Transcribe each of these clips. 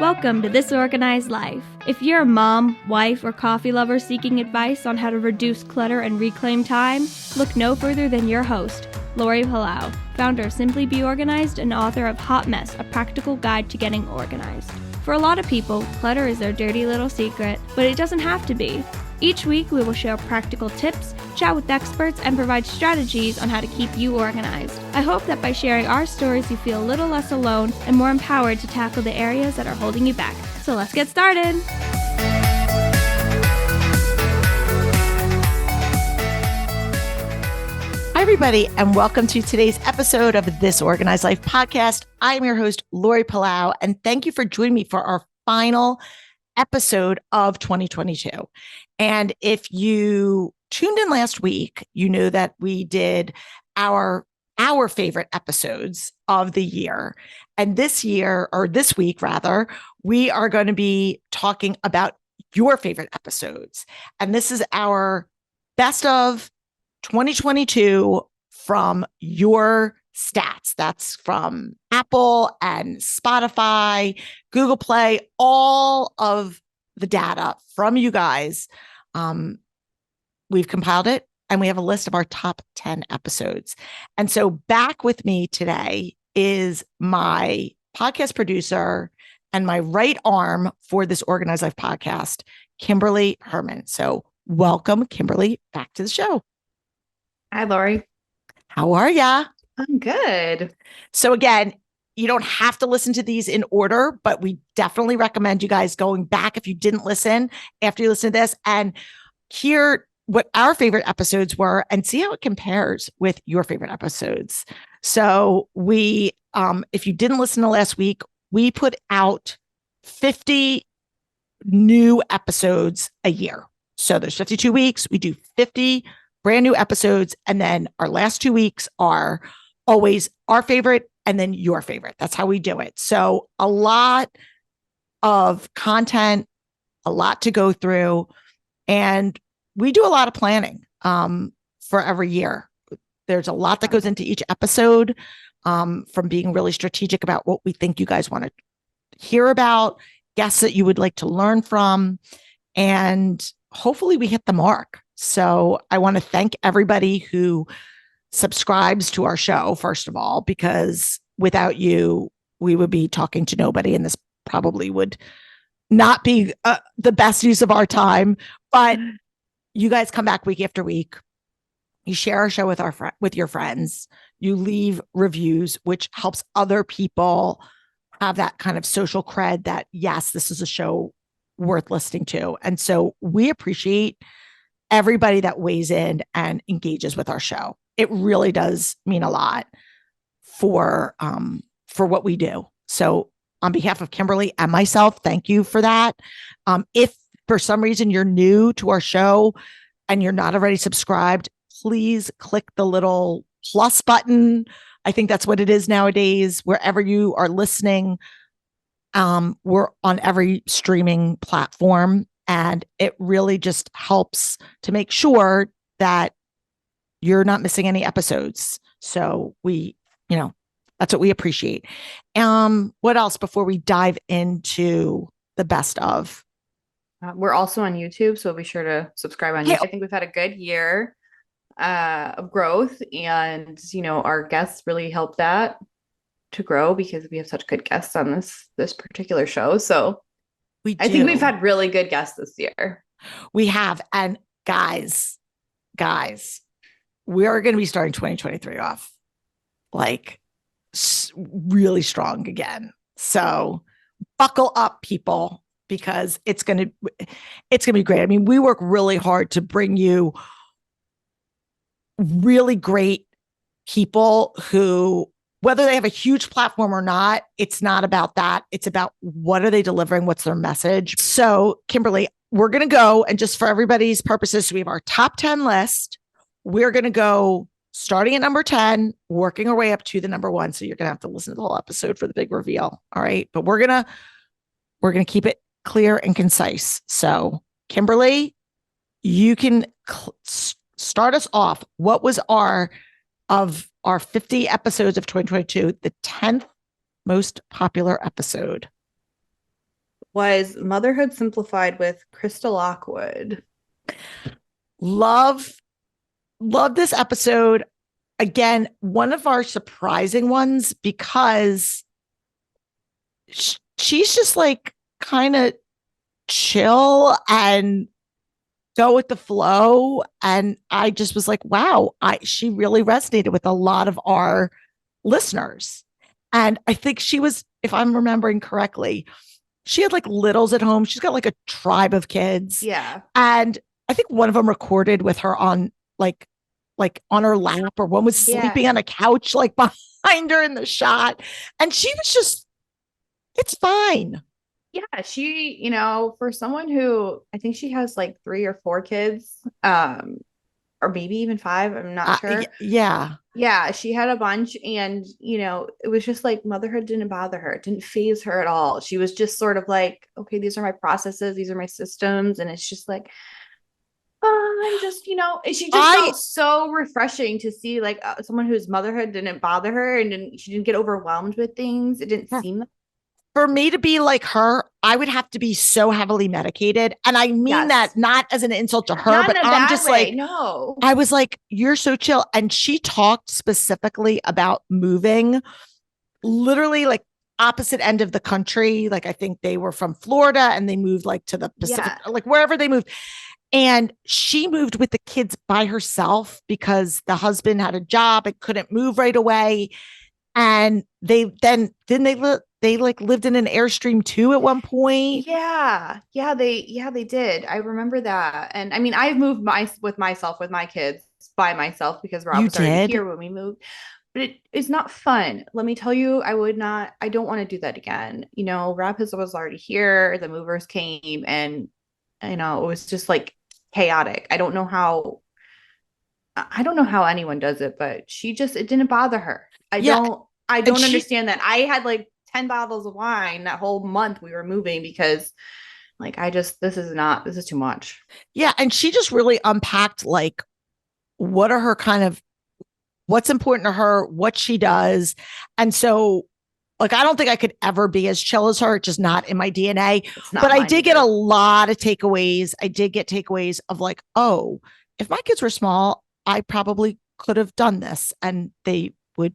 Welcome to This Organized Life. If you're a mom, wife, or coffee lover seeking advice on how to reduce clutter and reclaim time, look no further than your host, Lori Palau, founder of Simply Be Organized and author of Hot Mess, a practical guide to getting organized. For a lot of people, clutter is their dirty little secret, but it doesn't have to be. Each week, we will share practical tips, chat with experts, and provide strategies on how to keep you organized. I hope that by sharing our stories, you feel a little less alone and more empowered to tackle the areas that are holding you back. So let's get started. Hi, everybody, and welcome to today's episode of This Organized Life podcast. I am your host, Lori Palau, and thank you for joining me for our final episode of 2022. And if you tuned in last week, you know that we did our favorite episodes of the year. And this week, we are going to be talking about your favorite episodes. And this is our best of 2022 from your stats. That's from Apple and Spotify, Google Play, all of the data from you guys. We've compiled it and we have a list of our top 10 episodes. And so back with me today is my podcast producer and my right arm for this Organized Life podcast, Kimberly Herman. So welcome, Kimberly, back to the show. Hi, Lori. How are ya? I'm good. So again, you don't have to listen to these in order, but we definitely recommend you guys going back if you didn't listen after you listen to this and hear what our favorite episodes were and see how it compares with your favorite episodes. So we, if you didn't listen to last week, we put out 50 new episodes a year. So there's 52 weeks. We do 50 brand new episodes. And then our last 2 weeks are always our favorite and then your favorite. That's how we do it. So a lot of content, a lot to go through. And we do a lot of planning for every year. There's a lot that goes into each episode, from being really strategic about what we think you guys want to hear about, guests that you would like to learn from, and hopefully we hit the mark. So I want to thank everybody who subscribes to our show, first of all, because without you, we would be talking to nobody, and this probably would not be the best use of our time. But you guys come back week after week. You share our show with your friends. You leave reviews, which helps other people have that kind of social cred that, yes, this is a show worth listening to. And so we appreciate everybody that weighs in and engages with our show. It really does mean a lot for what we do. So on behalf of Kimberly and myself, thank you for that. If for some reason you're new to our show and you're not already subscribed, please click the little plus button. I think that's what it is nowadays. Wherever you are listening, we're on every streaming platform, and it really just helps to make sure that you're not missing any episodes. So that's what we appreciate. What else before we dive into the best of? We're also on YouTube, so be sure to subscribe on YouTube. I think we've had a good year of growth, and our guests really help that to grow because we have such good guests on this particular show. So I think we've had really good guests this year. We have, and guys, we are going to be starting 2023 off like really strong again. So buckle up, people, because it's going to be great. I mean, we work really hard to bring you really great people who, whether they have a huge platform or not, it's not about that. It's about what are they delivering? What's their message? So Kimberly, we're going to go, and just for everybody's purposes, so we have our top 10 list. We're going to go starting at number 10, working our way up to the number 1. So you're going to have to listen to the whole episode for the big reveal. All right. But we're going to keep it clear and concise. So Kimberly, you can start us off. What was our 50 episodes of 2022, the 10th most popular episode? was Motherhood Simplified with Crystal Lockwood. Love this episode. Again, one of our surprising ones because she's just like kind of chill and go with the flow. And I just was like, wow, she really resonated with a lot of our listeners. And I think she was, if I'm remembering correctly, she had like littles at home. She's got like a tribe of kids. Yeah. And I think one of them recorded with her on like on her lap, or one was sleeping on a couch like behind her in the shot. And she was just, it's fine. Yeah, she, for someone who I think she has like 3 or 4 kids, or maybe even 5, I'm not sure. Yeah. Yeah, she had a bunch, and it was just like motherhood didn't bother her. It didn't phase her at all. She was just sort of like, okay, these are my processes, these are my systems, and it's just like, I'm just, she just felt so refreshing to see like someone whose motherhood didn't bother her, and she didn't get overwhelmed with things. It didn't seem like. For me to be like her, I would have to be so heavily medicated. And I mean that not as an insult to her, but I'm just like, no. I was like, you're so chill. And she talked specifically about moving literally like opposite end of the country. Like, I think they were from Florida and they moved like to the Pacific, like wherever they moved. And she moved with the kids by herself because the husband had a job and couldn't move right away. And they like lived in an Airstream too at one point. They did. I remember that. And I mean, I've moved with my kids by myself because Rob was already here when we moved. But it's not fun. Let me tell you, I don't want to do that again. Rob was already here. The movers came, and it was just like chaotic. I don't know how anyone does it, but it didn't bother her. I don't understand that. I had like 10 bottles of wine that whole month we were moving because like, this is too much. Yeah. And she just really unpacked like, what are her kind of, what's important to her, what she does. And so like, I don't think I could ever be as chill as her. It's just not in my DNA, but I did get a lot of takeaways. I did get takeaways of like, oh, if my kids were small, I probably could have done this and they would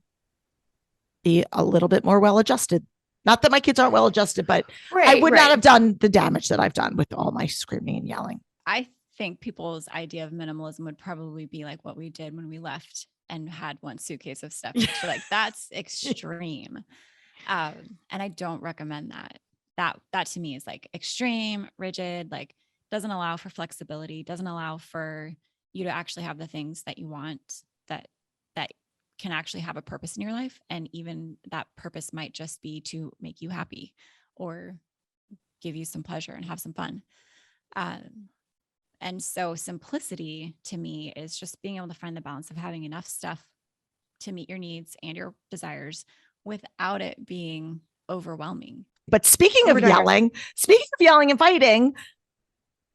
be a little bit more well-adjusted. Not that my kids aren't well-adjusted, but I would not have done the damage that I've done with all my screaming and yelling. I think people's idea of minimalism would probably be like what we did when we left and had one suitcase of stuff. Like, that's extreme. And I don't recommend that. That to me is like extreme, rigid, like doesn't allow for flexibility, doesn't allow for you to actually have the things that you want that can actually have a purpose in your life. And even that purpose might just be to make you happy or give you some pleasure and have some fun. And so simplicity to me is just being able to find the balance of having enough stuff to meet your needs and your desires without it being overwhelming. But speaking of yelling and fighting,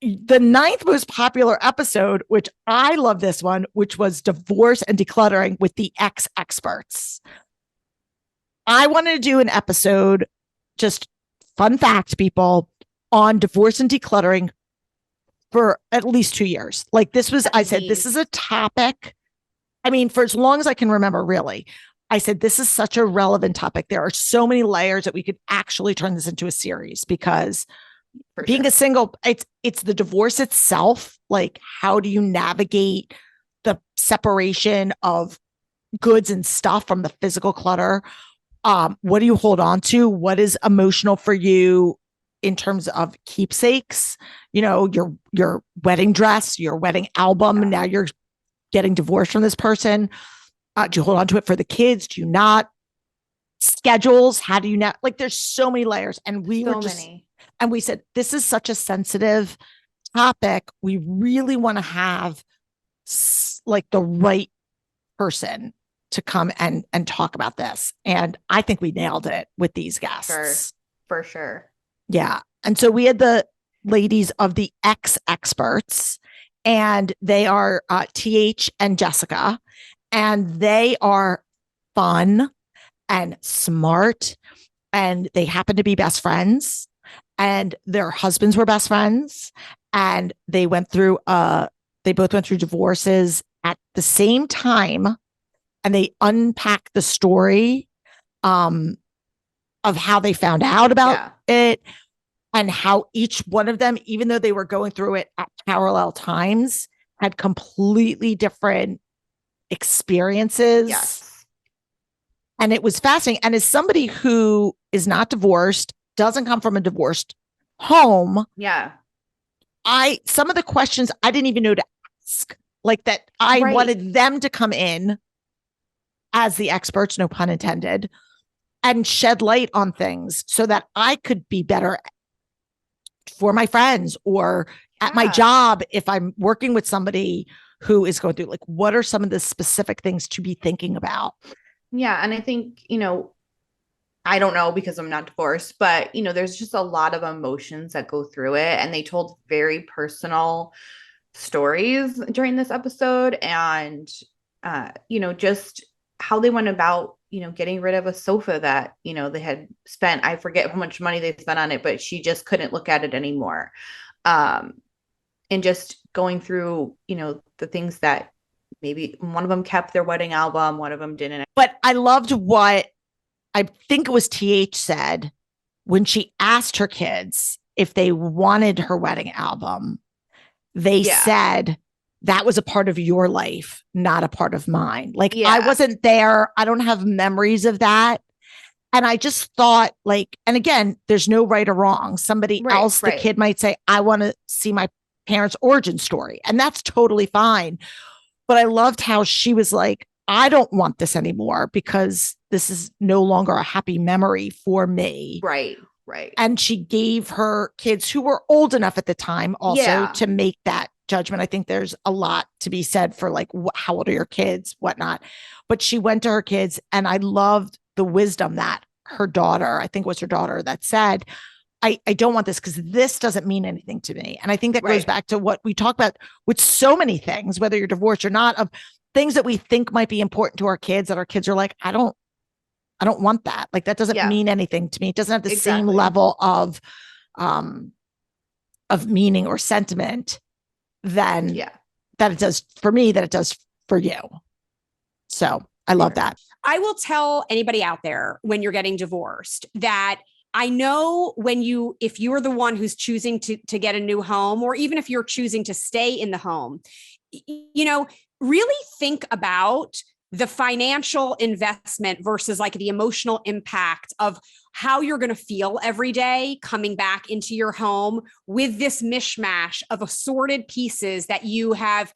the 9th most popular episode, which I love this one, which was divorce and decluttering with the ex experts. I wanted to do an episode, just fun fact, people, on divorce and decluttering for at least 2 years. Like this was, I said, this is a topic. I mean, for as long as I can remember, really, I said, this is such a relevant topic. There are so many layers that we could actually turn this into a series because being a single, it's the divorce itself. Like, how do you navigate the separation of goods and stuff from the physical clutter? What do you hold on to? What is emotional for you in terms of keepsakes? Your wedding dress, your wedding album. Now you're getting divorced from this person. Do you hold on to it for the kids? Do you not? Schedules. How do you not? Like, there's so many layers. And and we said, this is such a sensitive topic. We really want to have like the right person to come and talk about this. And I think we nailed it with these guests. For sure. Yeah. And so we had the ladies of the ex experts, and they are TH and Jessica, and they are fun and smart, and they happen to be best friends. and their husbands were best friends, and they both went through divorces at the same time, and they unpacked the story of how they found out about it, and how each one of them, even though they were going through it at parallel times, had completely different experiences. Yes. And it was fascinating. And as somebody who is not divorced, doesn't come from a divorced home, some of the questions I didn't even know to ask, like that I wanted them to come in as the experts, no pun intended, and shed light on things so that I could be better for my friends or at my job if I'm working with somebody who is going through, like, what are some of the specific things to be thinking about? Yeah. And I think, I don't know because I'm not divorced, but, there's just a lot of emotions that go through it. And they told very personal stories during this episode. And, just how they went about, getting rid of a sofa that, they had spent, I forget how much money they spent on it, but she just couldn't look at it anymore. And just going through, the things that maybe one of them kept their wedding album, one of them didn't. But I loved what I think it was TH said when she asked her kids if they wanted her wedding album. They said that was a part of your life, not a part of mine. Like, I wasn't there. I don't have memories of that. And I just thought, like, and again, there's no right or wrong. Somebody else, the kid might say, I want to see my parents' origin story. And that's totally fine. But I loved how she was like, I don't want this anymore because this is no longer a happy memory for me. Right. And she gave her kids, who were old enough at the time, also to make that judgment. I think there's a lot to be said for, like, how old are your kids, whatnot. But she went to her kids, and I loved the wisdom that her daughter, I think it was her daughter, that said, I don't want this because this doesn't mean anything to me. And I think that goes back to what we talk about with so many things, whether you're divorced or not, of things that we think might be important to our kids, that our kids are like, I don't want that. Like, that doesn't mean anything to me. It doesn't have the same level of meaning or sentiment that it does for me, that it does for you. So I love that. I will tell anybody out there, when you're getting divorced, that I know if you're the one who's choosing to get a new home, or even if you're choosing to stay in the home, really think about the financial investment versus, like, the emotional impact of how you're going to feel every day coming back into your home with this mishmash of assorted pieces that you have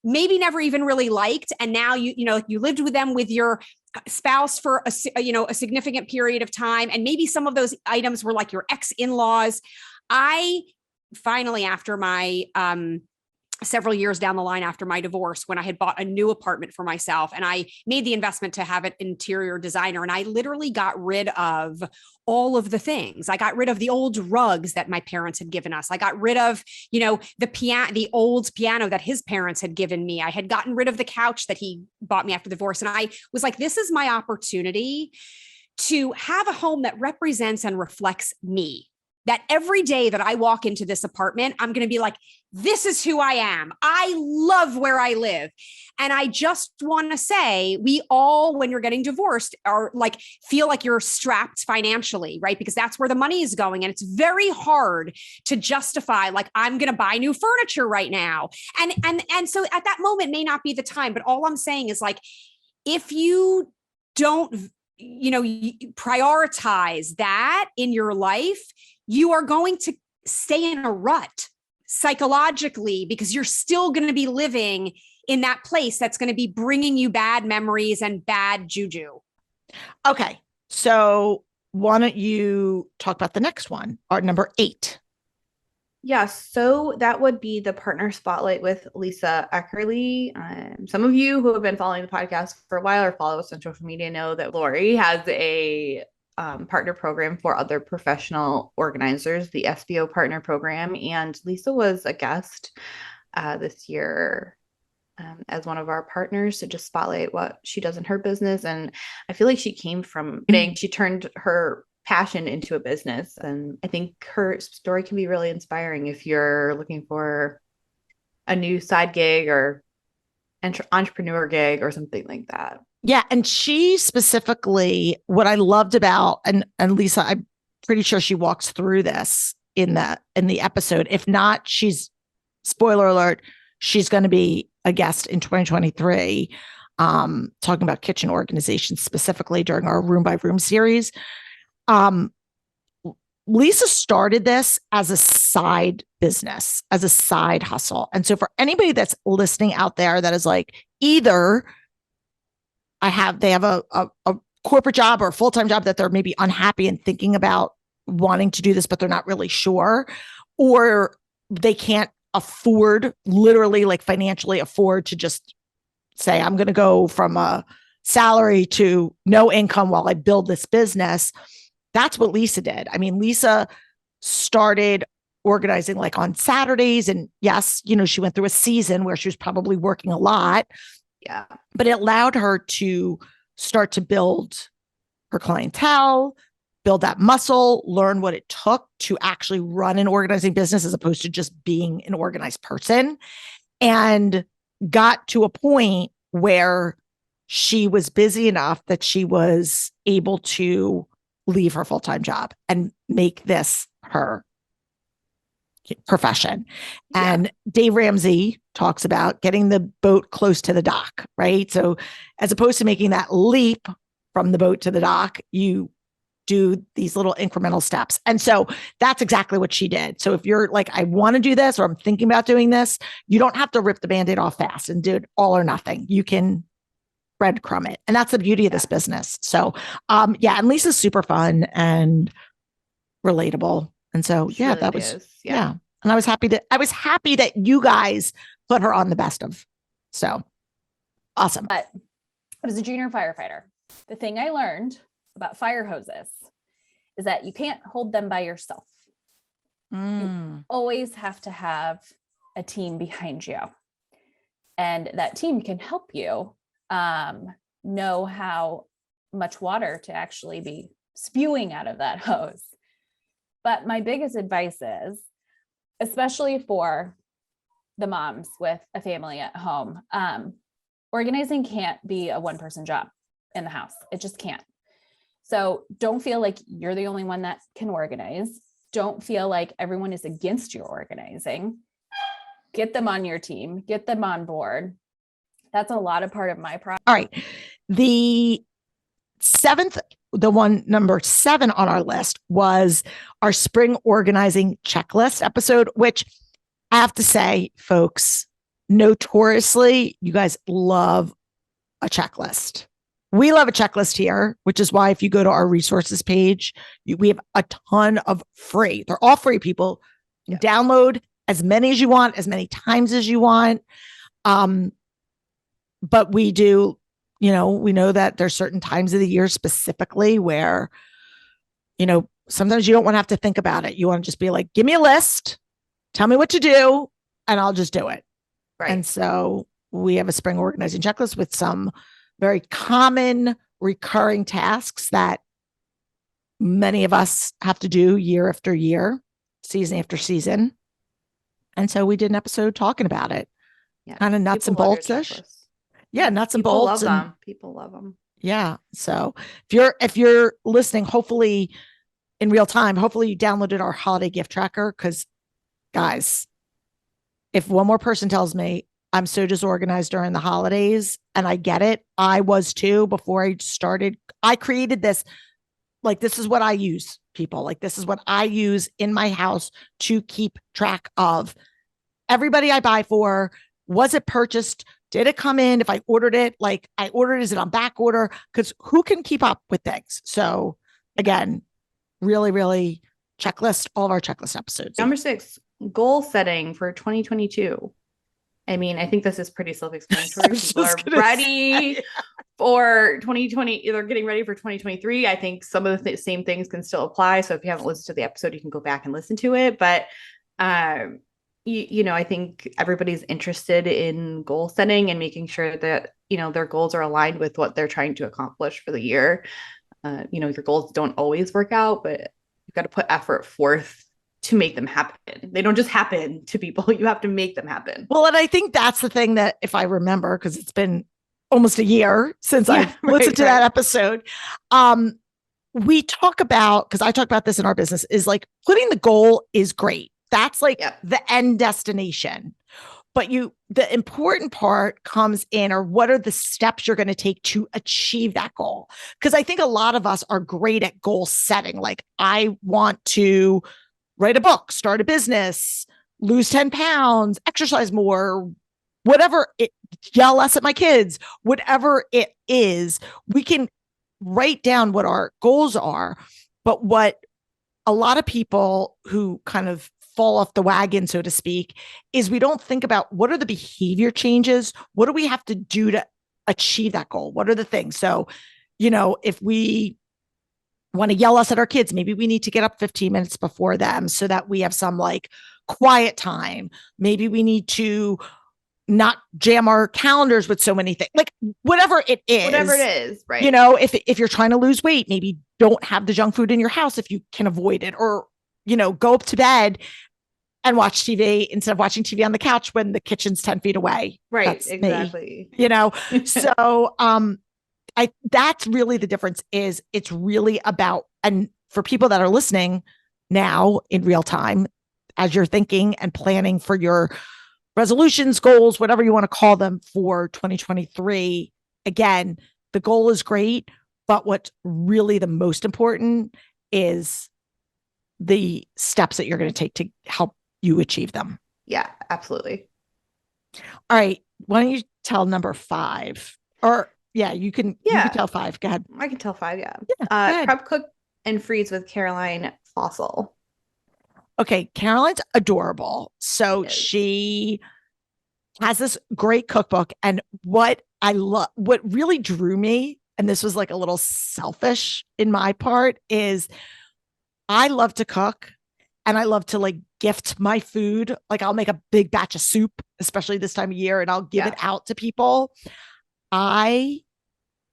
maybe never even really liked. And now you lived with them, with your spouse, for a significant period of time. And maybe some of those items were like your ex-in-laws. I finally, after my, several years down the line after my divorce, when I had bought a new apartment for myself, and I made the investment to have an interior designer, and I literally got rid of all of the things. I got rid of the old rugs that my parents had given us. I got rid of, the old piano that his parents had given me. I had gotten rid of the couch that he bought me after the divorce. And I was like, this is my opportunity to have a home that represents and reflects me. That every day that I walk into this apartment, I'm going to be like, this is who I am. I love where I live. And I just want to say, we all, when you're getting divorced, are like, feel like you're strapped financially, right? Because that's where the money is going. And it's very hard to justify, like, I'm going to buy new furniture right now. And so at that moment may not be the time, but all I'm saying is, like, if you don't, prioritize that in your life, you are going to stay in a rut psychologically, because you're still going to be living in that place that's going to be bringing you bad memories and bad juju. Okay. So why don't you talk about the next one, our number 8? Yes, so that would be the partner spotlight with Lisa Eckerly. Some of you who have been following the podcast for a while or follow us on social media know that Lori has a partner program for other professional organizers, the SBO partner program. And Lisa was a guest this year as one of our partners to just spotlight what she does in her business. And I feel like she came from, she turned her passion into a business. And I think her story can be really inspiring if you're looking for a new side gig or entrepreneur gig or something like that. Yeah. And she specifically, what I loved about, and Lisa, I'm pretty sure she walks through this in the episode. If not, spoiler alert, she's going to be a guest in 2023, talking about kitchen organization specifically during our room by room series. Lisa started this as a side business, as a side hustle. And so for anybody that's listening out there that is like, either they have a corporate job or a full-time job that they're maybe unhappy and thinking about wanting to do this, but they're not really sure, or they can't afford, literally like financially afford, to just say, I'm going to go from a salary to no income while I build this business. That's what Lisa did. I mean, Lisa started organizing like on Saturdays. And yes, she went through a season where she was probably working a lot. Yeah. But it allowed her to start to build her clientele, build that muscle, learn what it took to actually run an organizing business as opposed to just being an organized person, and got to a point where she was busy enough that she was able to leave her full-time job and make this her profession. Yeah. And Dave Ramsey talks about getting the boat close to the dock, right? So as opposed to making that leap from the boat to the dock, you do these little incremental steps. And so that's exactly what she did. So if you're like, I want to do this, or I'm thinking about doing this, you don't have to rip the Band-Aid off fast and do it all or nothing. You can breadcrumb it. And that's the beauty of this business. So yeah, and Lisa's super fun and relatable. And so She yeah, really that was is. yeah. And I was happy that you guys put her on the best of. So awesome. But I was a junior firefighter. The thing I learned about fire hoses is that you can't hold them by yourself. You always have to have a team behind you. And that team can help you know how much water to actually be spewing out of that hose. But my biggest advice is, especially for the moms with a family at home, organizing can't be a one-person job in the house. It just can't. So don't feel like you're the only one that can organize. Don't feel like everyone is against your organizing. Get them on your team, get them on board. That's a lot of part of my process. All right. Number 7 on our list was our spring organizing checklist episode, which I have to say, folks, notoriously, you guys love a checklist. We love a checklist here, which is why if you go to our resources page, we have a ton of free. They're all free, people. Yeah. Download as many as you want, as many times as you want. But we do, we know that there's certain times of the year specifically where, sometimes you don't want to have to think about it. You want to just be like, give me a list, tell me what to do, and I'll just do it. Right. And so we have a spring organizing checklist with some very common recurring tasks that many of us have to do year after year, season after season. And so we did an episode talking about it. Yeah. Kind of nuts and bolts-ish. Yeah, nuts and People bolts. love them. People love them. Yeah. So if you're listening, hopefully in real time, hopefully you downloaded our holiday gift tracker, because guys, if one more person tells me I'm so disorganized during the holidays, and I get it, I was too before I started. I created this, like, this is what I use, people. Like, this is what I use in my house to keep track of everybody I buy for. Was it purchased? Did it come in? If I ordered it, like I ordered, is it on back order? Because who can keep up with things? So again, really, really checklist, all of our checklist episodes. Number 6, goal setting for 2022. I mean, I think this is pretty self-explanatory. People are ready for 2020, either getting ready for 2023. I think some of the same things can still apply. So if you haven't listened to the episode, you can go back and listen to it. But I think everybody's interested in goal setting and making sure that, their goals are aligned with what they're trying to accomplish for the year. your goals don't always work out, but you've got to put effort forth to make them happen. They don't just happen to people. You have to make them happen. Well, and I think that's the thing that, if I remember, because it's been almost a year since I've listened to that episode. We talk about, because I talk about this in our business, is like putting the goal is great. That's like the end destination. But the important part comes in, or what are the steps you're going to take to achieve that goal? Because I think a lot of us are great at goal setting. Like, I want to write a book, start a business, lose 10 pounds, exercise more, whatever it, yell less at my kids, whatever it is, we can write down what our goals are. But what a lot of people who kind of fall off the wagon, so to speak, is we don't think about what are the behavior changes? What do we have to do to achieve that goal? What are the things? So, if we want to yell less at our kids, maybe we need to get up 15 minutes before them so that we have some like quiet time. Maybe we need to not jam our calendars with so many things, like whatever it is, right? If you're trying to lose weight, maybe don't have the junk food in your house if you can avoid it, or, go up to bed and watch TV instead of watching TV on the couch when the kitchen's 10 feet away. Right. That's exactly. Me, so, that's really the difference. Is it's really about, and for people that are listening now in real time, as you're thinking and planning for your resolutions, goals, whatever you want to call them for 2023. Again, the goal is great, but what's really the most important is the steps that you're going to take to help you achieve them. Yeah, absolutely. All right. Why don't you tell number 5? Or you can tell 5. Go ahead. I can tell 5. Yeah. Yeah, prep, cook, and freeze with Caroline Fossil. Okay, Caroline's adorable. So she has this great cookbook. And what really drew me, and this was like a little selfish in my part, is I love to cook and I love to like gift my food. Like, I'll make a big batch of soup, especially this time of year, and I'll give it out to people. I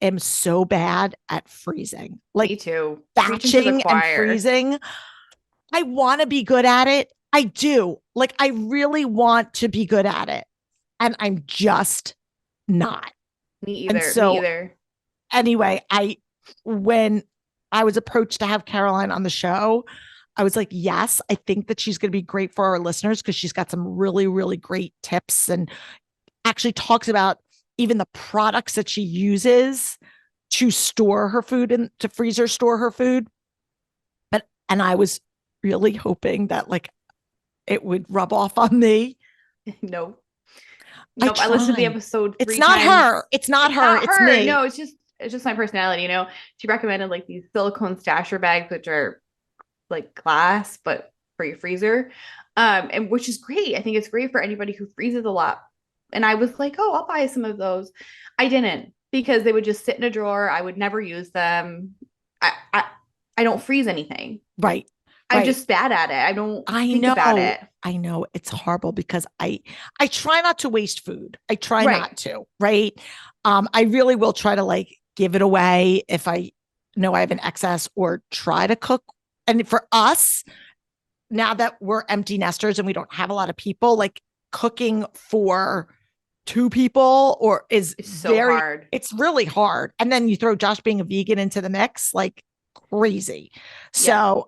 am so bad at freezing. Like, me too. Batching and freezing. I want to be good at it. I do. Like, I really want to be good at it. And I'm just not. Me either. So, me either. Anyway, when I was approached to have Caroline on the show, I was like, yes, I think that she's going to be great for our listeners, because she's got some really, really great tips, and actually talks about even the products that she uses to store her food and to freezer store her food. And I was really hoping that like it would rub off on me. Nope. I listened to the episode 3 times. It's not her. It's not her. It's me. No, it's just my personality. She recommended like these silicone stasher bags, which are like glass, but for your freezer. And which is great. I think it's great for anybody who freezes a lot. And I was like, oh, I'll buy some of those. I didn't, because they would just sit in a drawer. I would never use them. I don't freeze anything. Right. I'm just bad at it. I don't think about it. I know it's horrible, because I try not to waste food. I try not to, right? I really will try to like give it away if I know I have an excess, or try to cook. And for us, now that we're empty nesters and we don't have a lot of people, like cooking for 2 people is so hard. It's really hard. And then you throw Josh being a vegan into the mix, like crazy. So,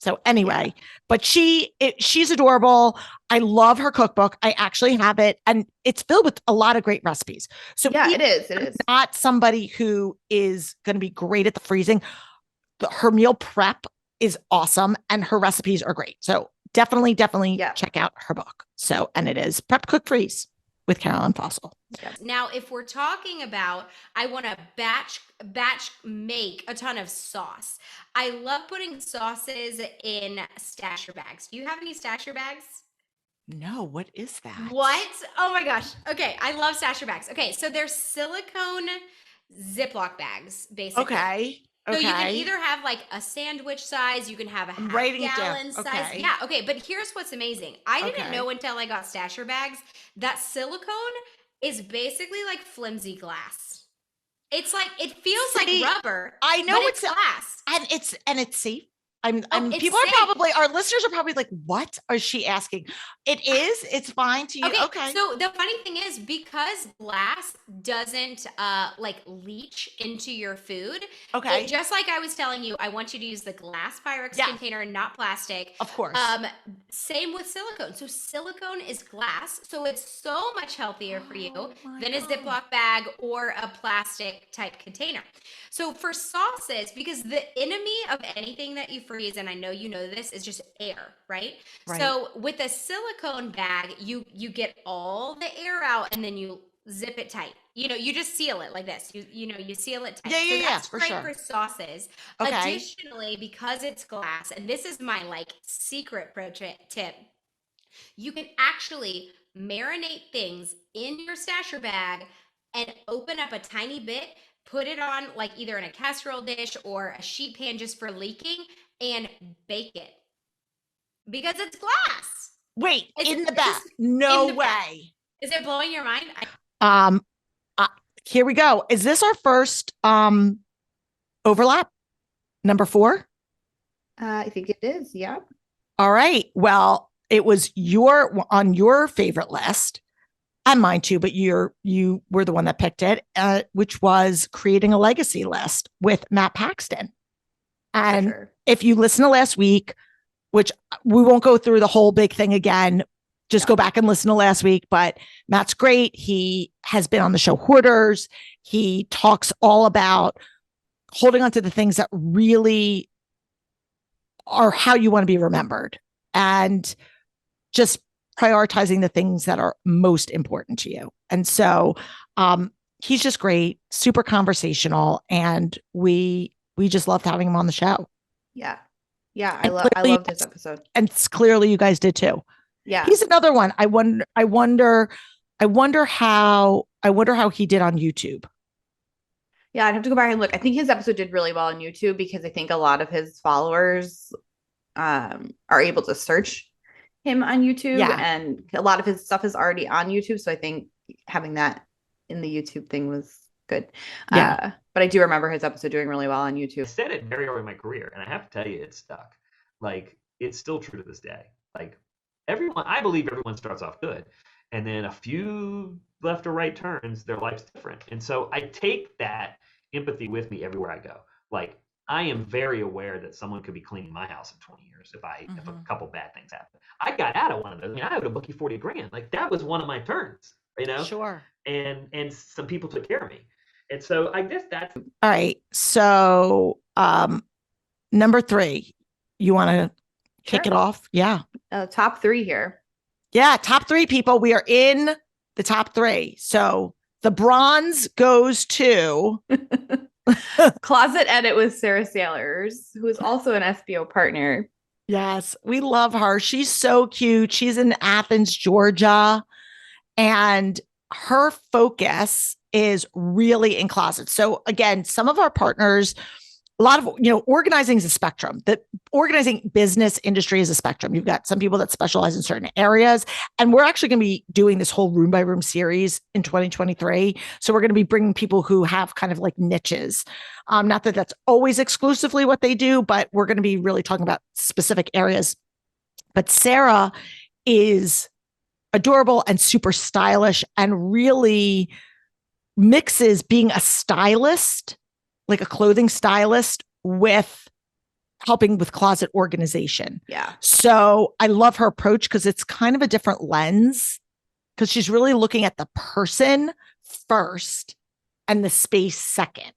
So anyway, but she's adorable. I love her cookbook. I actually have it, and it's filled with a lot of great recipes. So it is. It is not somebody who is going to be great at the freezing. Her meal prep is awesome, and her recipes are great. So definitely check out her book. So, and it is Prep, Cook, Freeze with Caroline Fossil. Now, if we're talking about, I want to batch make a ton of sauce. I love putting sauces in stasher bags. Do you have any stasher bags? No, what is that? What? Oh my gosh. Okay, I love stasher bags. Okay, so they're silicone Ziploc bags, basically. Okay. So you can either have like a sandwich size, you can have a half-gallon size. Okay. Yeah, okay. But here's what's amazing. I didn't know until I got stasher bags that silicone is basically like flimsy glass. It's like, it feels See, like rubber. I know but it's glass. and it's safe. I'm it's people are safe. probably, our listeners are probably like, what is she asking? It is, it's fine to use. Okay. So the funny thing is, because glass doesn't like leach into your food. Okay. Just like I was telling you, I want you to use the glass Pyrex Yeah. container and not plastic. Of course. Same with silicone. So silicone is glass, so it's so much healthier for you than a Ziploc bag or a plastic type container. So for sauces, because the enemy of anything that you freeze, and I know you know this, is just air, right? So with a silicone bag, you get all the air out and then you zip it tight. You just seal it like this. You seal it tight. So that's for great sure. for sauces. Okay. Additionally, because it's glass, and this is my like secret pro tip, you can actually marinate things in your stasher bag and open up a tiny bit, put it on like either in a casserole dish or a sheet pan just for leaking, and bake it. Because it's glass. Wait, It's in the just back. No in the back. way. Is it blowing your mind? Here we go. Is this our first overlap? Number 4? I think it is. Yeah. All right. Well, it was on your favorite list, and mine too, but you were the one that picked it, which was creating a legacy list with Matt Paxton. And if you listen to last week, which we won't go through the whole big thing again, just go back and listen to last week, but Matt's great. He has been on the show Hoarders. He talks all about holding on to the things that really are how you want to be remembered and just prioritizing the things that are most important to you. And so he's just great, super conversational, and we just loved having him on the show. Yeah. Yeah. I loved this episode. And clearly you guys did too. Yeah. He's another one. I wonder how he did on YouTube. Yeah, I'd have to go back and look. I think his episode did really well on YouTube because I think a lot of his followers are able to search him on YouTube, and a lot of his stuff is already on YouTube. So I think having that in the YouTube thing was good. Yeah. But I do remember his episode doing really well on YouTube. I said it very early in my career, and I have to tell you, it stuck. Like, it's still true to this day. Like, I believe everyone starts off good, and then a few left or right turns, their life's different. And so I take that empathy with me everywhere I go. Like, I am very aware that someone could be cleaning my house in 20 years if a couple bad things happen. I got out of one of those. I mean, I owed a bookie 40 grand. Like, that was one of my turns, Sure. And some people took care of me. And so I guess that's all right. So number 3, you want to kick it off? Yeah. Top 3 here. Yeah. Top 3 people. We are in the top 3. So the bronze goes to Closet Edit with Sarah Sailors, who is also an SBO partner. Yes. We love her. She's so cute. She's in Athens, Georgia. And her focus is really in closets. So again, some of our partners, a lot of, organizing is a spectrum. The organizing business industry is a spectrum. You've got some people that specialize in certain areas, and we're actually going to be doing this whole room by room series in 2023. So we're going to be bringing people who have kind of like niches. Not that that's always exclusively what they do, but we're going to be really talking about specific areas. But Sarah is adorable and super stylish, and really mixes being a stylist, like a clothing stylist, with helping with closet organization. Yeah. So I love her approach because it's kind of a different lens, because she's really looking at the person first and the space second.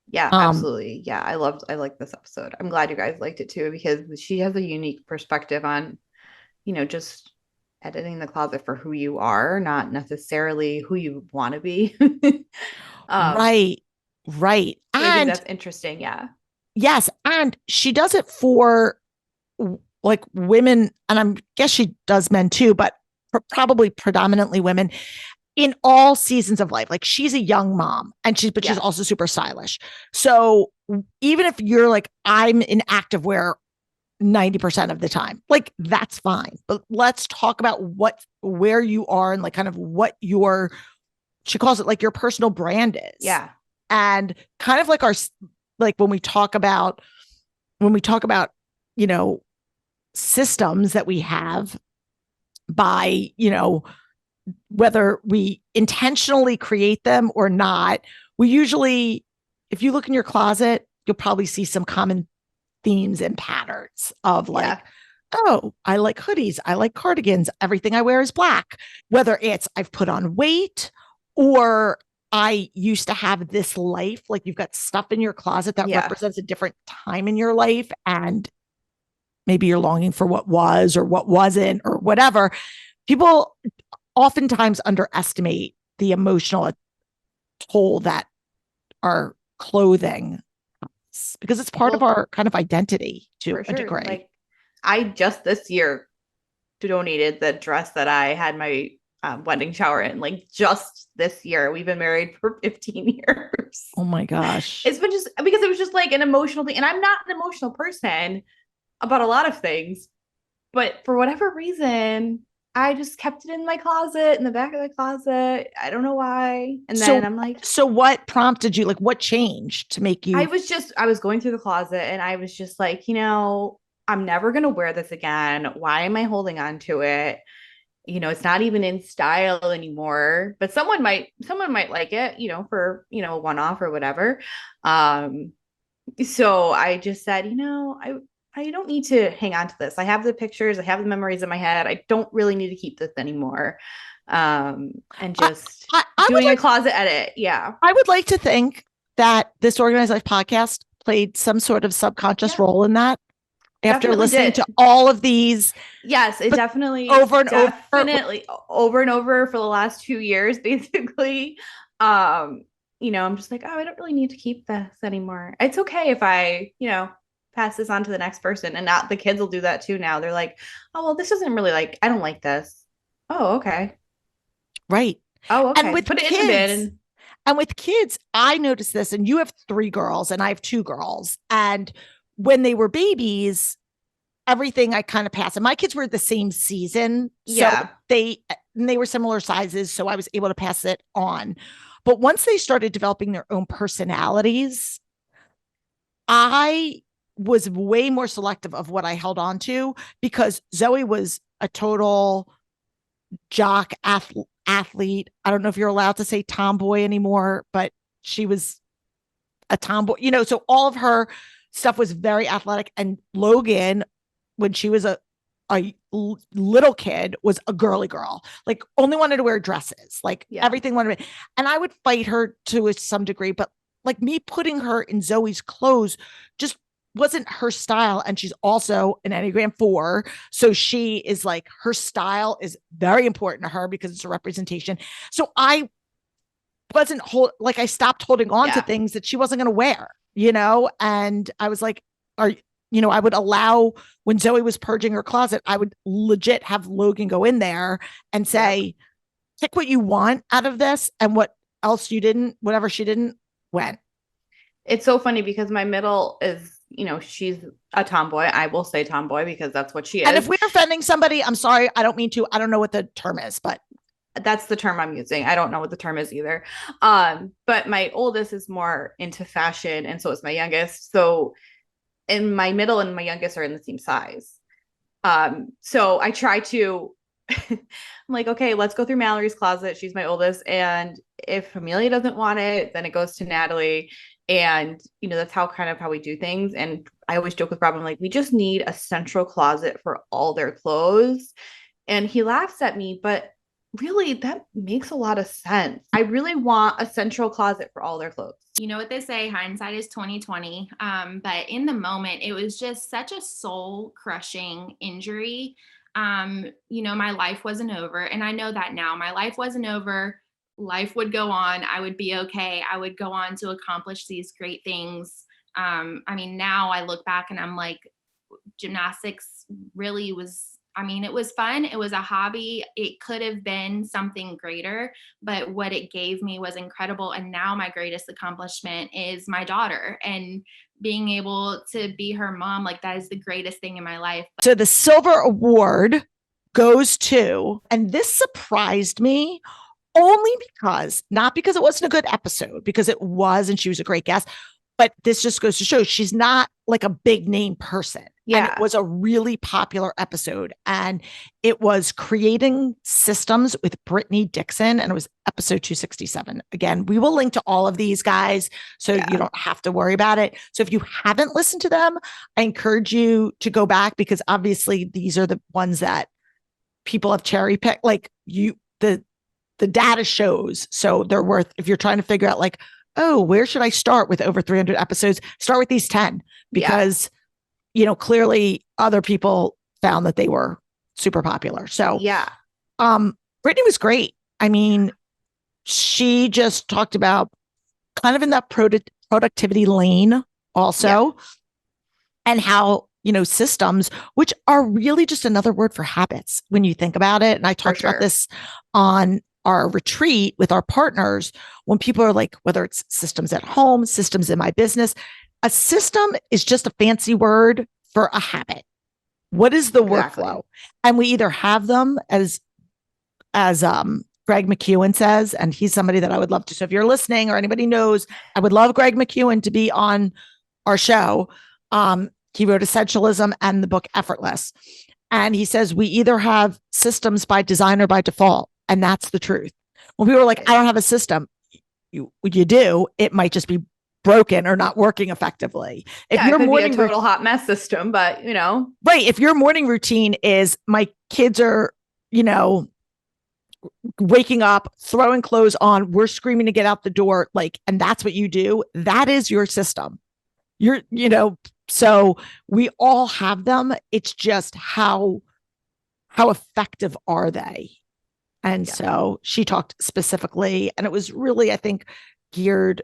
Yeah, absolutely. Yeah, I like this episode. I'm glad you guys liked it too, because she has a unique perspective on, just editing the closet for who you are, not necessarily who you want to be. Right. So I think that's interesting. Yeah. Yes. And she does it for like women, and I guess she does men too, but probably predominantly women in all seasons of life. Like, she's a young mom, and she's also super stylish. So even if you're like, I'm in active wear 90% of the time, like, that's fine. But let's talk about where you are and like kind of what your she calls it like your personal brand is. Yeah. And kind of like when we talk about, you know, systems that we have by, you know, whether we intentionally create them or not, we usually, if you look in your closet, you'll probably see some common themes and patterns of like, oh, I like hoodies. I like cardigans. Everything I wear is black. Whether it's I've put on weight or I used to have this life, like you've got stuff in your closet that represents a different time in your life. And maybe you're longing for what was or what wasn't or whatever. People oftentimes underestimate the emotional toll that our clothing has, because it's part of our kind of identity to a degree. Like, I just this year donated the dress that I had my wedding shower in. Like, just this year. We've been married for 15 years. Oh my gosh. It's been just because it was just like an emotional thing. And I'm not an emotional person about a lot of things, but for whatever reason, I just kept it in my closet, in the back of the closet. I don't know why. And then I'm like, so what prompted you? Like, what changed to make you? I was going through the closet and I was just like, you know, I'm never going to wear this again. Why am I holding on to it? You know, it's not even in style anymore, but someone might like it, you know, for, you know, a one-off or whatever. So I just said, you know, I don't need to hang on to this. I have the pictures. I have the memories in my head. I don't really need to keep this anymore. And just doing a closet edit. Yeah. I would like to think that this Organized Life podcast played some sort of subconscious role in that. After Definitely listening did. to all of these. Yes, it definitely over and over for the last 2 years, basically. You know, I'm just like, oh, I don't really need to keep this anymore. It's okay if I, you know, pass this on to the next person. And not the kids will do that too now. They're like, oh, well, this isn't really like, I don't like this. Oh, okay. Right. Oh, okay. And with put it kids, in the bin. And with kids, I noticed this, and you have 3 girls and I have 2 girls. And when they were babies, everything I kind of passed. And my kids were the same season. So they were similar sizes. So I was able to pass it on. But once they started developing their own personalities, I was way more selective of what I held on to, because Zoe was a total jock athlete. I don't know if you're allowed to say tomboy anymore, but she was a tomboy, you know, so all of her stuff was very athletic. And Logan, when she was a little kid, was a girly girl, like only wanted to wear dresses, like everything wanted to be. And I would fight her to some degree, but like me putting her in Zoe's clothes just wasn't her style. And she's also an Enneagram 4. So she is like, her style is very important to her because it's a representation. So I wasn't I stopped holding on to things that she wasn't going to wear, you know? And I was like, you know, I would allow, when Zoe was purging her closet, I would legit have Logan go in there and say, pick what you want out of this, and what else you didn't, whatever she didn't, went. It's so funny because my middle is, you know, she's a tomboy. I will say tomboy because that's what she is. And if we're offending somebody, I'm sorry. I don't mean to. I don't know what the term is, but that's the term I'm using. I don't know what the term is either. But my oldest is more into fashion, and so is my youngest. So, and my middle and my youngest are in the same size. So I try to, I'm like, okay, let's go through Mallory's closet. She's my oldest. And if Amelia doesn't want it, then it goes to Natalie. And, you know, that's how we do things. And I always joke with Rob, I'm like, we just need a central closet for all their clothes. And he laughs at me, but really that makes a lot of sense. I really want a central closet for all their clothes. You know what they say, hindsight is 2020. But in the moment, it was just such a soul crushing injury. You know, my life wasn't over. And I know that now. My life wasn't over. Life would go on. I would be okay. I would go on to accomplish these great things. I mean, now I look back and I'm like, gymnastics really was, I mean, it was fun. It was a hobby. It could have been something greater, but what it gave me was incredible. And now my greatest accomplishment is my daughter, and being able to be her mom. Like, that is the greatest thing in my life. So the silver award goes to, and this surprised me, only because, not because it wasn't a good episode, because it was, and she was a great guest, but this just goes to show she's not like a big name person. Yeah. And it was a really popular episode. And it was Creating Systems with Brittany Dixon. And it was episode 267. Again, we will link to all of these guys so you don't have to worry about it. So if you haven't listened to them, I encourage you to go back, because obviously these are the ones that people have cherry picked. Like the data shows. So they're worth, if you're trying to figure out like, oh, where should I start with over 300 episodes? Start with these 10, because, clearly other people found that they were super popular. So Brittany was great. I mean, she just talked about kind of in that productivity lane also, and how, systems, which are really just another word for habits when you think about it. And I talked about this on our retreat with our partners, when people are like, whether it's systems at home, systems in my business, a system is just a fancy word for a habit. What is the workflow? And we either have them as Greg McEwen says, and he's somebody that I would love to. So if you're listening or anybody knows, I would love Greg McEwen to be on our show. He wrote Essentialism and the book Effortless. And he says, we either have systems by design or by default. And that's the truth. When people are like, I don't have a system, you do. It might just be broken or not working effectively. If your morning be a total hot mess system, but right. If your morning routine is my kids are, waking up, throwing clothes on, we're screaming to get out the door, like, and that's what you do. That is your system. So we all have them. It's just how effective are they? And so she talked specifically, and it was really, I think, geared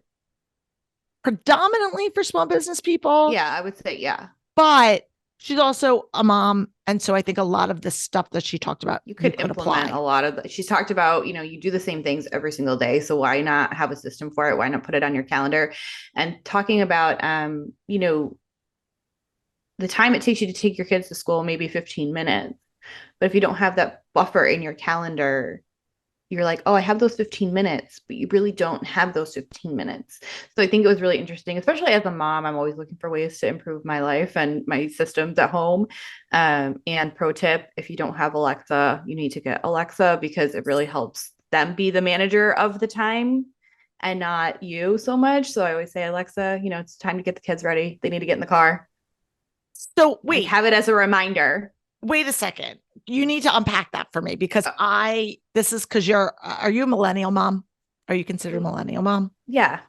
predominantly for small business people. Yeah, I would say, but she's also a mom. And so I think a lot of the stuff that she talked about, you could implement apply. a lot of she's talked about, you do the same things every single day. So why not have a system for it? Why not put it on your calendar? And talking about, the time it takes you to take your kids to school, maybe 15 minutes. But if you don't have that buffer in your calendar, you're like, oh, I have those 15 minutes, but you really don't have those 15 minutes. So I think it was really interesting, especially as a mom. I'm always looking for ways to improve my life and my systems at home. And pro tip, if you don't have Alexa, you need to get Alexa, because it really helps them be the manager of the time and not you so much. So I always say, Alexa, it's time to get the kids ready. They need to get in the car. So wait, have it as a reminder. Wait a second. You need to unpack that for me, because are you a millennial mom? Are you considered a millennial mom? Yeah.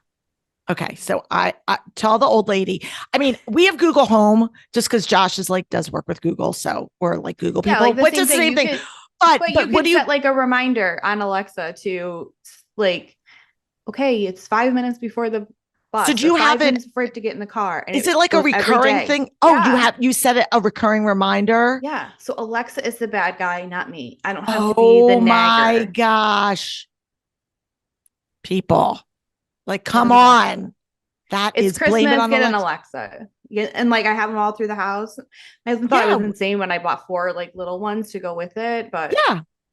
Okay. So I tell the old lady, I mean, we have Google Home just because Josh does work with Google. So we're like Google people, which is the same thing. But what do you set like a reminder on Alexa to like, okay, it's 5 minutes before the bus. So do you have it for it to get in the car? And is it like a recurring thing? Oh, you set it a recurring reminder? Yeah. So Alexa is the bad guy, not me. I don't have to be the nagger. Oh my gosh. People. Like, come on. That it's is Christmas, blame it on get Alexa. an Alexa. Yeah, and like I have them all through the house. My husband thought it was insane when I bought 4 like little ones to go with it, but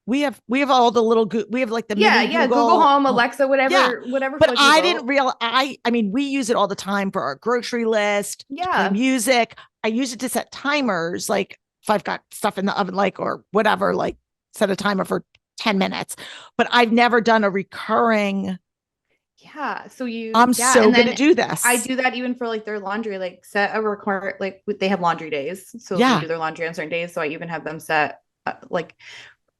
we have all the little we have like the mini Google Home, Alexa, whatever. But I didn't realize I mean we use it all the time for our grocery list, to play music. I use it to set timers, like if I've got stuff in the oven, like or whatever, like set a timer for 10 minutes. But I've never done a recurring. Yeah. So I'm so going to do this. I do that even for like their laundry, like set a record, like they have laundry days. So they do their laundry on certain days. So I even have them set like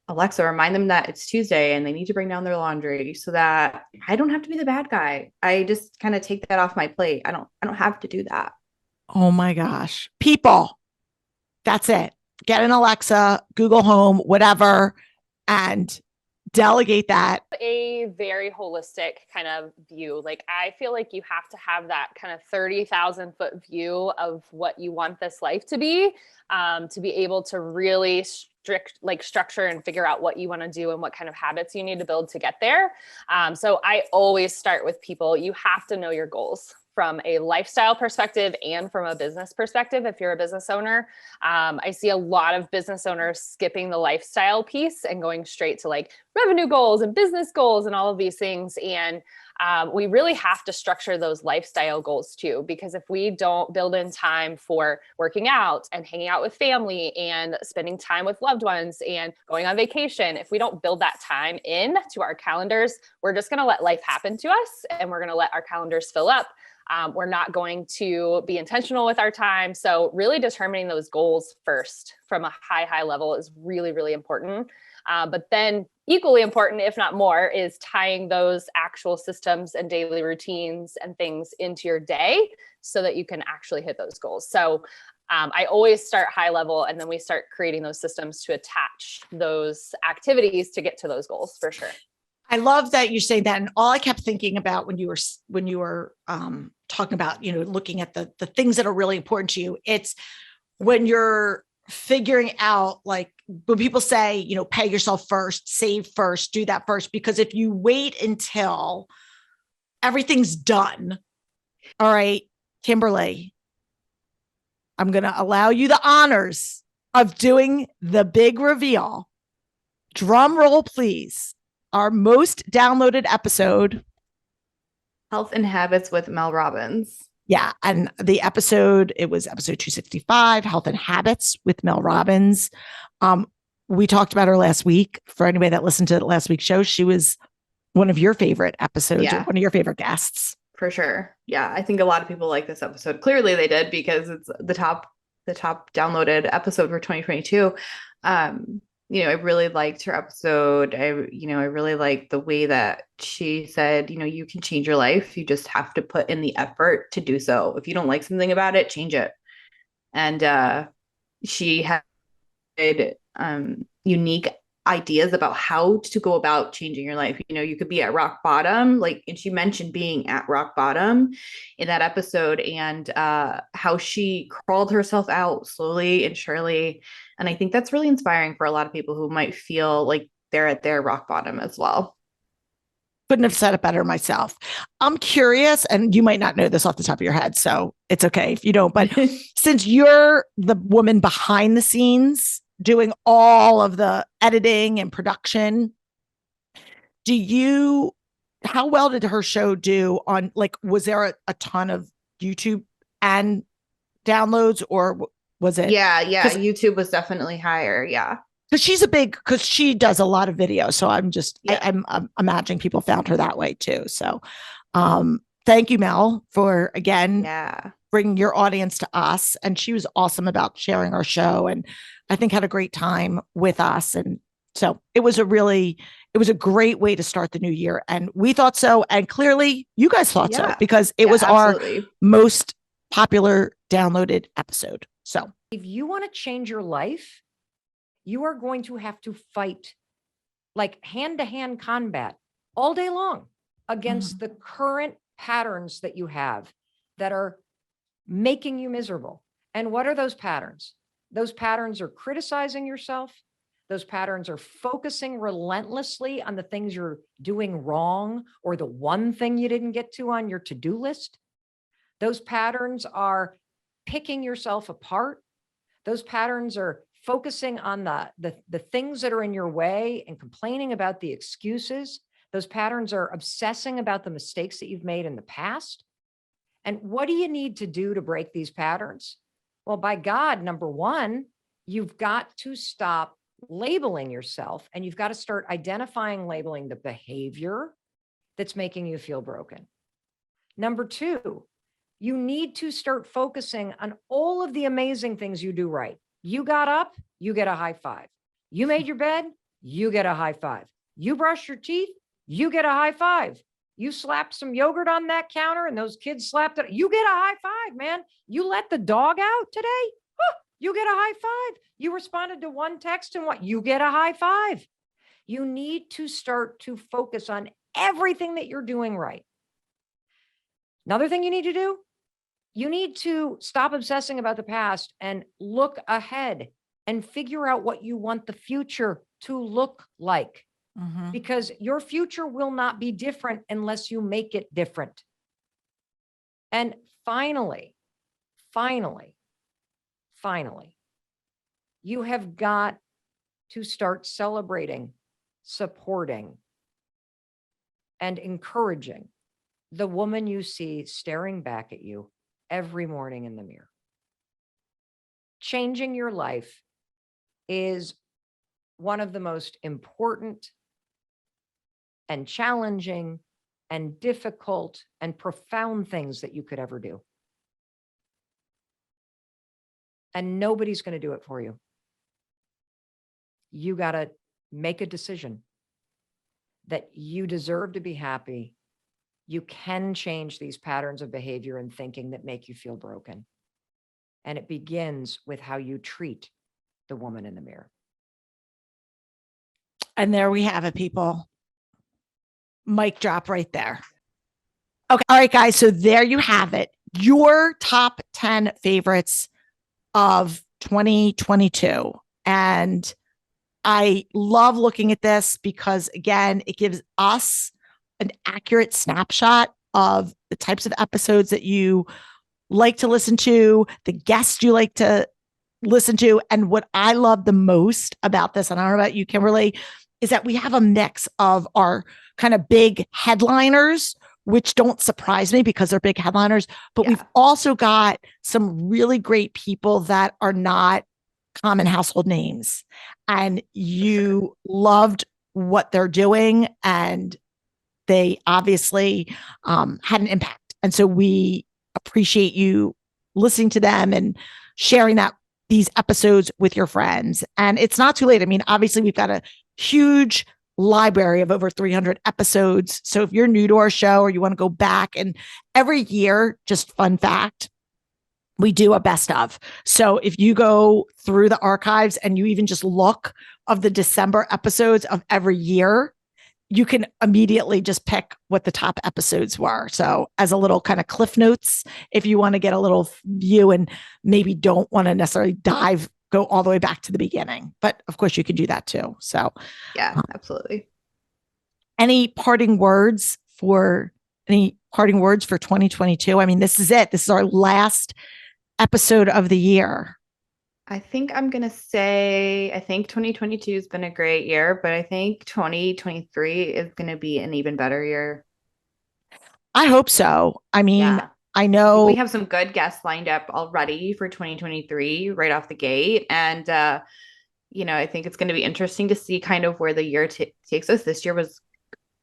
Alexa, remind them that it's Tuesday and they need to bring down their laundry, so that I don't have to be the bad guy. I just kind of take that off my plate. I don't have to do that. Oh my gosh. People. That's it. Get an Alexa, Google Home, whatever, and delegate that. A very holistic kind of view. Like I feel like you have to have that kind of 30,000 foot view of what you want this life to be able to really structure and figure out what you want to do and what kind of habits you need to build to get there. So I always start with people. You have to know your goals from a lifestyle perspective and from a business perspective. If you're a business owner, I see a lot of business owners skipping the lifestyle piece and going straight to like revenue goals and business goals and all of these things. And we really have to structure those lifestyle goals too, because if we don't build in time for working out and hanging out with family and spending time with loved ones and going on vacation, if we don't build that time in to our calendars, we're just going to let life happen to us and we're going to let our calendars fill up. We're not going to be intentional with our time. So really determining those goals first from a high level is really, really important. But then equally important, if not more, is tying those actual systems and daily routines and things into your day so that you can actually hit those goals. So I always start high level and then we start creating those systems to attach those activities to get to those goals for sure. I love that you're saying that. And all I kept thinking about when you were talking about, looking at the things that are really important to you, it's when you're figuring out, like when people say, pay yourself first, save first, do that first, because if you wait until everything's done, all right, Kimberly, I'm going to allow you the honors of doing the big reveal. Drum roll, please. Our most downloaded episode. Health and Habits with Mel Robbins. Yeah. And the episode, it was episode 265, Health and Habits with Mel Robbins. We talked about her last week. For anybody that listened to last week's show, she was one of your favorite episodes, or one of your favorite guests. For sure. Yeah. I think a lot of people like this episode. Clearly they did, because it's the top downloaded episode for 2022. I really liked her episode. I really liked the way that she said, you can change your life. You just have to put in the effort to do so. If you don't like something about it, change it. And she had unique ideas about how to go about changing your life. You could be at rock bottom, and she mentioned being at rock bottom in that episode, and how she crawled herself out slowly and surely. And I think that's really inspiring for a lot of people who might feel like they're at their rock bottom as well. Couldn't have said it better myself. I'm curious, and you might not know this off the top of your head, so it's okay if you don't, but since you're the woman behind the scenes doing all of the editing and production, how well did her show do on, was there a ton of YouTube and downloads, or was it? Yeah. YouTube was definitely higher. Yeah. Because she does a lot of videos. So I'm just, I'm imagining people found her that way too. So thank you, Mel, for bringing your audience to us. And she was awesome about sharing our show, and I think had a great time with us. And so it was a great way to start the new year. And we thought so. And clearly you guys thought so, because it was absolutely our most popular downloaded episode. So if you want to change your life, you are going to have to fight like hand-to-hand combat all day long against the current patterns that you have that are making you miserable. And what are those patterns? Those patterns are criticizing yourself. Those patterns are focusing relentlessly on the things you're doing wrong, or the one thing you didn't get to on your to-do list. Those patterns are picking yourself apart. Those patterns are focusing on the things that are in your way and complaining about the excuses. Those patterns are obsessing about the mistakes that you've made in the past. And what do you need to do to break these patterns? Well, by God, number one, you've got to stop labeling yourself, and you've got to start identifying, labeling the behavior that's making you feel broken. Number two, you need to start focusing on all of the amazing things you do right. You got up, you get a high five. You made your bed, you get a high five. You brush your teeth, you get a high five. You slapped some yogurt on that counter and those kids slapped it. You get a high five, man. You let the dog out today. You get a high five. You responded to one text and what? You get a high five. You need to start to focus on everything that you're doing right. Another thing you need to do, you need to stop obsessing about the past and look ahead and figure out what you want the future to look like. Because your future will not be different unless you make it different. And finally, you have got to start celebrating, supporting, and encouraging the woman you see staring back at you every morning in the mirror. Changing your life is one of the most important and challenging and difficult and profound things that you could ever do. And nobody's going to do it for you. You got to make a decision that you deserve to be happy. You can change these patterns of behavior and thinking that make you feel broken. And it begins with how you treat the woman in the mirror. And there we have it, people. Mic drop right there. Okay. All right, guys. So there you have it. Your top 10 favorites of 2022. And I love looking at this because, again, it gives us an accurate snapshot of the types of episodes that you like to listen to, the guests you like to listen to. And what I love the most about this, and I don't know about you, Kimberly, is that we have a mix of our kind of big headliners, which don't surprise me because they're big headliners, but we've also got some really great people that are not common household names, and you loved what they're doing, and they obviously had an impact. And so we appreciate you listening to them and sharing these episodes with your friends. And it's not too late. I mean, obviously we've got a huge library of over 300 episodes. So if you're new to our show or you want to go back, and every year, just fun fact, we do a best of. So if you go through the archives and you even just look of the December episodes of every year, you can immediately just pick what the top episodes were. So as a little kind of cliff notes, if you want to get a little view and maybe don't want to necessarily go all the way back to the beginning, but of course you can do that too. So yeah, absolutely. Any parting words for 2022? I mean, this is it. This is our last episode of the year. I think I'm going to say, I think 2022 has been a great year, but I think 2023 is going to be an even better year. I hope so. I mean, I know we have some good guests lined up already for 2023 right off the gate. And, I think it's going to be interesting to see kind of where the year takes us. This year was,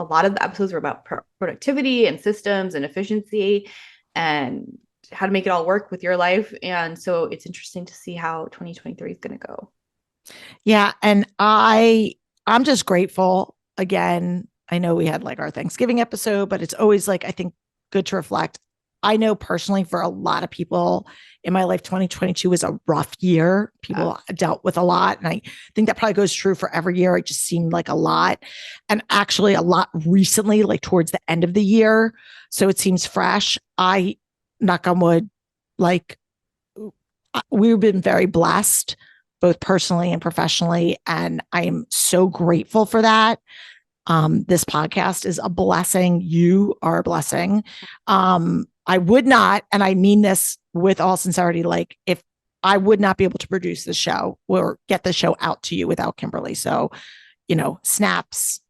a lot of the episodes were about productivity and systems and efficiency and how to make it all work with your life. And so it's interesting to see how 2023 is going to go. Yeah. And I'm just grateful. Again, I know we had like our Thanksgiving episode, but it's always like, I think, good to reflect. I know personally for a lot of people in my life, 2022 was a rough year. People dealt with a lot. And I think that probably goes true for every year. It just seemed like a lot. And actually a lot recently, like towards the end of the year. So it seems fresh. Knock on wood, like we've been very blessed, both personally and professionally. And I am so grateful for that. This podcast is a blessing. You are a blessing. I would not, and I mean this with all sincerity, like if I would not be able to produce the show or get the show out to you without Kimberly. So, snaps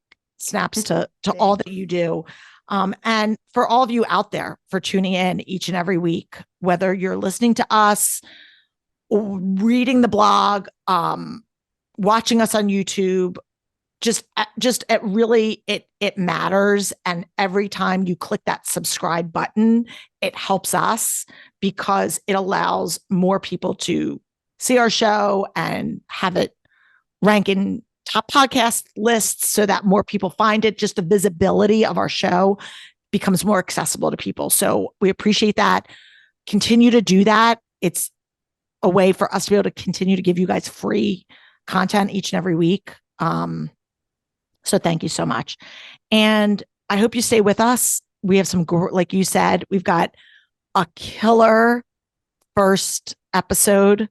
to all that you do. And for all of you out there for tuning in each and every week, whether you're listening to us, reading the blog, watching us on YouTube, it matters. And every time you click that subscribe button, it helps us because it allows more people to see our show and have it rank in top podcast lists so that more people find it. Just the visibility of our show becomes more accessible to people. So we appreciate that. Continue to do that. It's a way for us to be able to continue to give you guys free content each and every week. So thank you so much. And I hope you stay with us. We have some, like you said, we've got a killer first episode.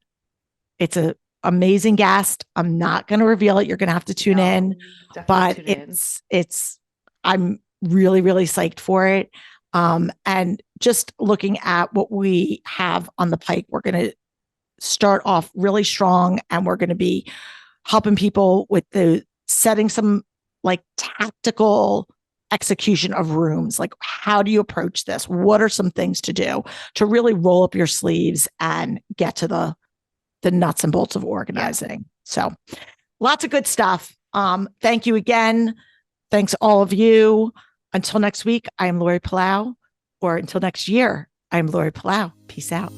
It's an amazing guest. I'm not going to reveal it. You're going to have to tune in, but I'm really, really psyched for it. And just looking at what we have on the pike, we're going to start off really strong, and we're going to be helping people with the setting some like tactical execution of rooms. Like, how do you approach this? What are some things to do to really roll up your sleeves and get to the nuts and bolts of organizing? So lots of good stuff. Thank you again. Thanks all of you. Until next week, I'm Lori Palau, or until next year, I'm Lori Palau. Peace out.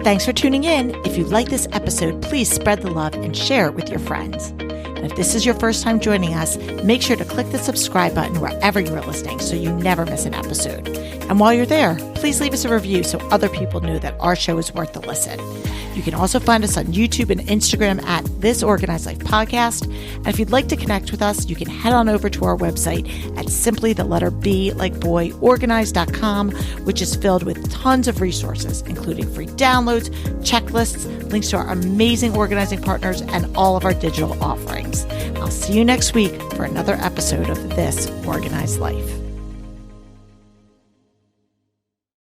Thanks for tuning in. If you like this episode, please spread the love and share it with your friends. And if this is your first time joining us, make sure to click the subscribe button wherever you are listening so you never miss an episode. And while you're there, please leave us a review so other people know that our show is worth the listen. You can also find us on YouTube and Instagram at This Organized Life Podcast. And if you'd like to connect with us, you can head on over to our website at simply the letter B like boy organized.com, which is filled with tons of resources, including free downloads, checklists, links to our amazing organizing partners, and all of our digital offerings. I'll see you next week for another episode of This Organized Life.